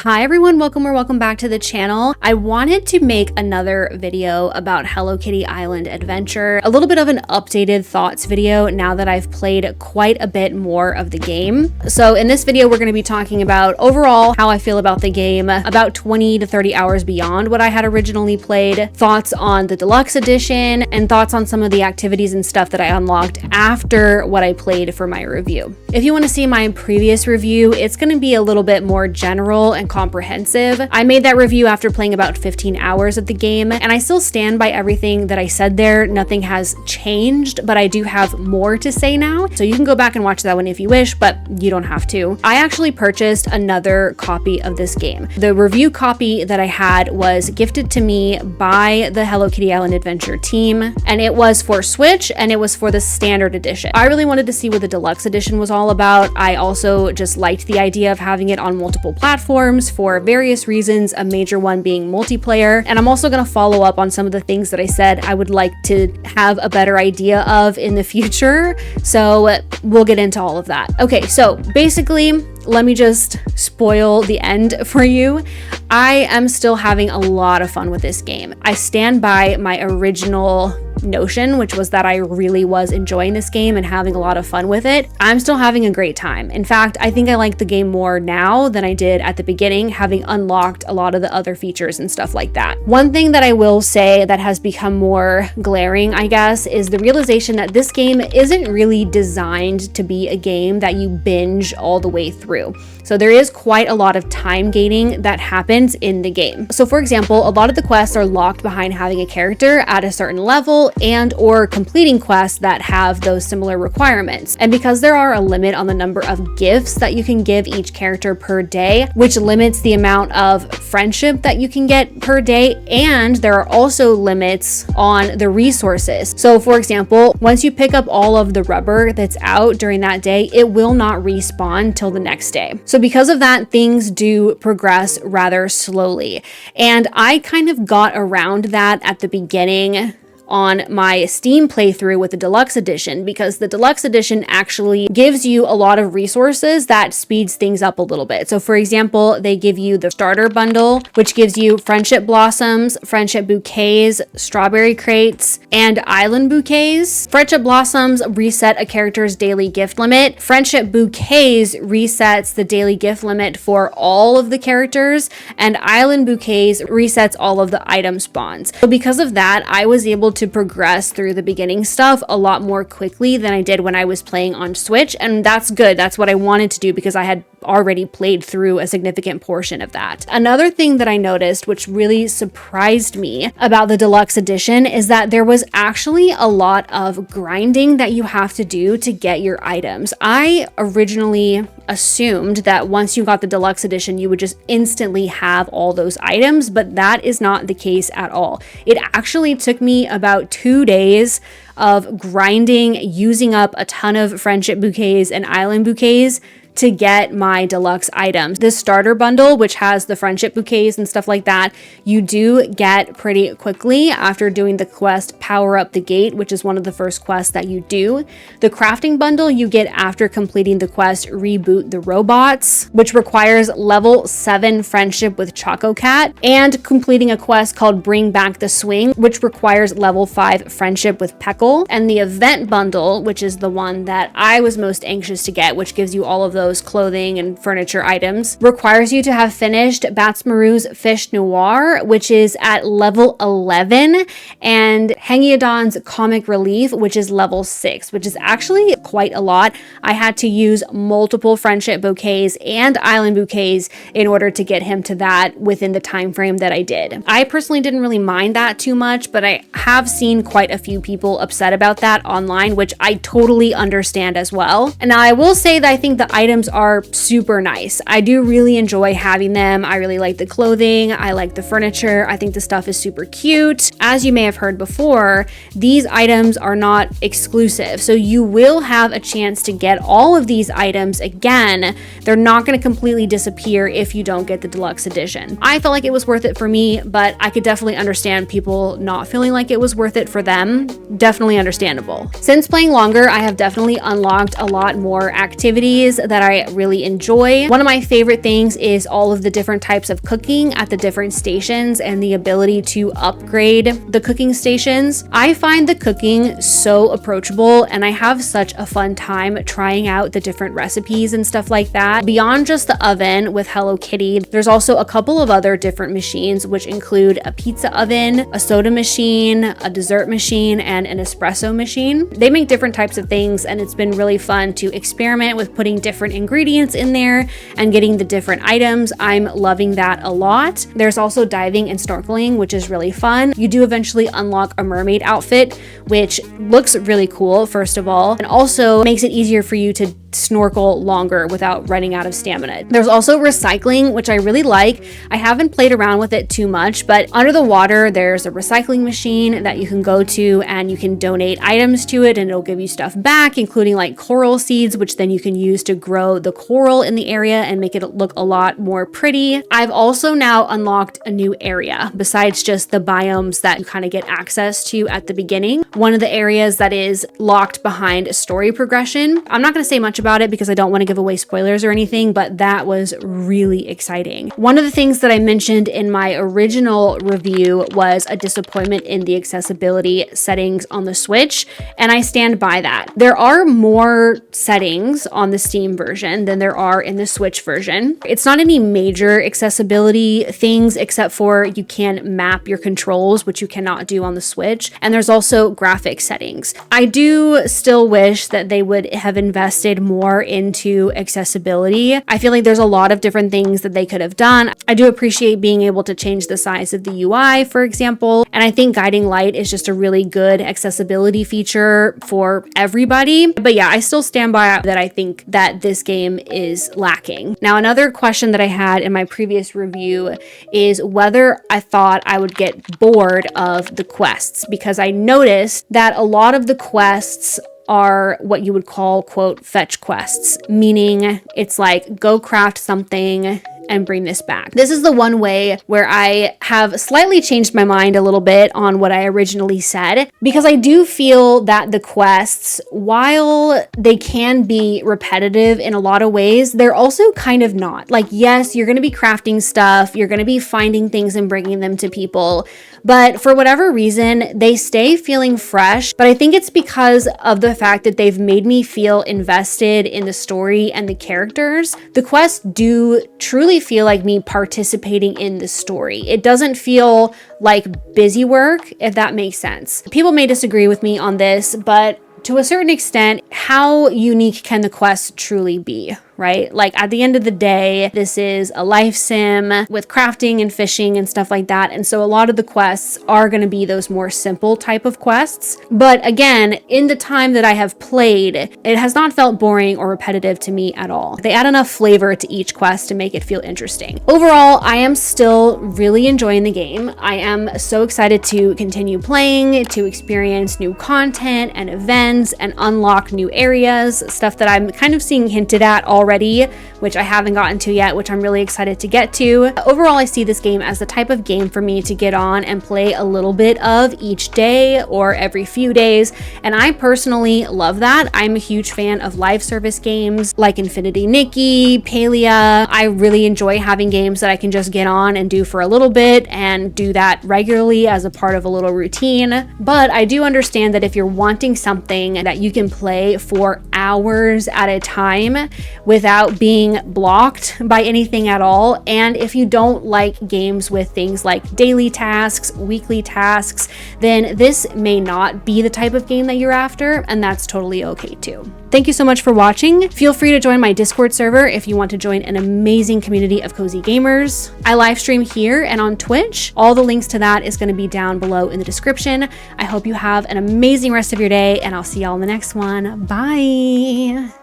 Hi everyone, welcome back to the channel. I wanted to make another video about Hello Kitty Island Adventure, a little bit of an updated thoughts video now that I've played quite a bit more of the game. So in this video, we're going to be talking about overall how I feel about the game, about 20 to 30 hours beyond what I had originally played, thoughts on the Deluxe Edition, and thoughts on some of the activities and stuff that I unlocked after what I played for my review. If you want to see my previous review, it's going to be a little bit more general and comprehensive. I made that review after playing about 15 hours of the game, and I still stand by everything that I said there. Nothing has changed, but I do have more to say now. So you can go back and watch that one if you wish, but you don't have to. I actually purchased another copy of this game. The review copy that I had was gifted to me by the Hello Kitty Island Adventure team, and it was for Switch, and it was for the standard edition. I really wanted to see what the Deluxe Edition was all about. I also just liked the idea of having it on multiple platforms for various reasons, a major one being multiplayer. And I'm also going to follow up on some of the things that I said I would like to have a better idea of in the future. So we'll get into all of that. Okay, so basically, let me just spoil the end for you. I am still having a lot of fun with this game. I stand by my original notion, which was that I really was enjoying this game and having a lot of fun with it. I'm still having a great time. In fact, I think I like the game more now than I did at the beginning, having unlocked a lot of the other features and stuff like that. One thing that I will say that has become more glaring, I guess, is the realization that this game isn't really designed to be a game that you binge all the way through. So there is quite a lot of time gating that happens in the game. So for example, a lot of the quests are locked behind having a character at a certain level and or completing quests that have those similar requirements. And because there are a limit on the number of gifts that you can give each character per day, which limits the amount of friendship that you can get per day, and there are also limits on the resources. So for example, once you pick up all of the rubber that's out during that day, it will not respawn till the next day. So because of that, things do progress rather slowly. And I kind of got around that at the beginning on my Steam playthrough with the Deluxe Edition, because the Deluxe Edition actually gives you a lot of resources that speeds things up a little bit. So for example, they give you the starter bundle, which gives you friendship blossoms, friendship bouquets, strawberry crates, and island bouquets. Friendship blossoms reset a character's daily gift limit. Friendship bouquets resets the daily gift limit for all of the characters, and island bouquets resets all of the item spawns. So because of that, I was able to progress through the beginning stuff a lot more quickly than I did when I was playing on Switch, and that's good. That's what I wanted to do because I had already played through a significant portion of that. Another thing that I noticed, which really surprised me about the Deluxe Edition, is that there was actually a lot of grinding that you have to do to get your items. I originally assumed that once you got the Deluxe Edition, you would just instantly have all those items, but that is not the case at all. It actually took me about 2 days of grinding, using up a ton of friendship bouquets and island bouquets to get my deluxe items. This starter bundle, which has the friendship bouquets and stuff like that, you do get pretty quickly after doing the quest Power Up the Gate, which is one of the first quests that you do. The crafting bundle you get after completing the quest Reboot the Robots, which requires level 7 friendship with Choco Cat, and completing a quest called Bring Back the Swing, which requires level 5 friendship with Peckle. And the event bundle, which is the one that I was most anxious to get, which gives you all of those clothing and furniture items, requires you to have finished Batsmaru's Fish Noir, which is at level 11, and Hengiodon's Comic Relief, which is level 6, which is actually quite a lot. I had to use multiple friendship bouquets and island bouquets in order to get him to that within the time frame that I did. I personally didn't really mind that too much, but I have seen quite a few people upset about that online, which I totally understand as well. And now I will say that I think the items are super nice. I do really enjoy having them. I really like the clothing. I like the furniture. I think the stuff is super cute. As you may have heard before, these items are not exclusive. So you will have a chance to get all of these items again. They're not going to completely disappear if you don't get the Deluxe Edition. I felt like it was worth it for me, but I could definitely understand people not feeling like it was worth it for them. Definitely understandable. Since playing longer, I have definitely unlocked a lot more activities that I really enjoy. One of my favorite things is all of the different types of cooking at the different stations and the ability to upgrade the cooking stations. I find the cooking so approachable, and I have such a fun time trying out the different recipes and stuff like that. Beyond just the oven with Hello Kitty, there's also a couple of other different machines, which include a pizza oven, a soda machine, a dessert machine, and an espresso machine. They make different types of things, and it's been really fun to experiment with putting different ingredients in there and getting the different items. I'm loving that a lot. There's also diving and snorkeling, which is really fun. You do eventually unlock a mermaid outfit, which looks really cool, first of all, and also makes it easier for you to snorkel longer without running out of stamina. There's also recycling, which I really like. I haven't played around with it too much, but under the water, there's a recycling machine that you can go to and you can donate items to it and it'll give you stuff back, including like coral seeds, which then you can use to grow the coral in the area and make it look a lot more pretty. I've also now unlocked a new area besides just the biomes that you kind of get access to at the beginning. One of the areas that is locked behind story progression. I'm not going to say much about it because I don't want to give away spoilers or anything, but that was really exciting. One of the things that I mentioned in my original review was a disappointment in the accessibility settings on the Switch, and I stand by that. There are more settings on the Steam version than there are in the Switch version. It's not any major accessibility things except for you can map your controls, which you cannot do on the Switch, and there's also graphic settings. I do still wish that they would have invested more into accessibility. I feel like there's a lot of different things that they could have done. I do appreciate being able to change the size of the UI, for example, and I think guiding light is just a really good accessibility feature for everybody. But yeah, I still stand by that. I think that this game is lacking. Now, another question that I had in my previous review is whether I thought I would get bored of the quests, because I noticed that a lot of the quests are what you would call, quote, fetch quests, meaning it's like go craft something and bring this back. This is the one way where I have slightly changed my mind a little bit on what I originally said, because I do feel that the quests, while they can be repetitive in a lot of ways, they're also kind of not. Like, yes, you're going to be crafting stuff, you're going to be finding things and bringing them to people, but for whatever reason, they stay feeling fresh. But I think it's because of the fact that they've made me feel invested in the story and the characters. The quests do truly feel like me participating in the story. It doesn't feel like busy work, if that makes sense. People may disagree with me on this, but to a certain extent, how unique can the quests truly be, right? Like, at the end of the day, this is a life sim with crafting and fishing and stuff like that. And so a lot of the quests are going to be those more simple type of quests. But again, in the time that I have played, it has not felt boring or repetitive to me at all. They add enough flavor to each quest to make it feel interesting. Overall, I am still really enjoying the game. I am so excited to continue playing, to experience new content and events and unlock new areas, stuff that I'm kind of seeing hinted at already, which I haven't gotten to yet, which I'm really excited to get to. Overall, I see this game as the type of game for me to get on and play a little bit of each day or every few days, and I personally love that. I'm a huge fan of live service games like Infinity Nikki, Palia. I really enjoy having games that I can just get on and do for a little bit and do that regularly as a part of a little routine. But I do understand that if you're wanting something that you can play for hours at a time without being blocked by anything at all, and if you don't like games with things like daily tasks, weekly tasks, then this may not be the type of game that you're after, and that's totally okay too. Thank you so much for watching. Feel free to join my Discord server if you want to join an amazing community of cozy gamers. I live stream here and on Twitch. All the links to that is going to be down below in the description. I hope you have an amazing rest of your day, and I'll see y'all in the next one. Bye.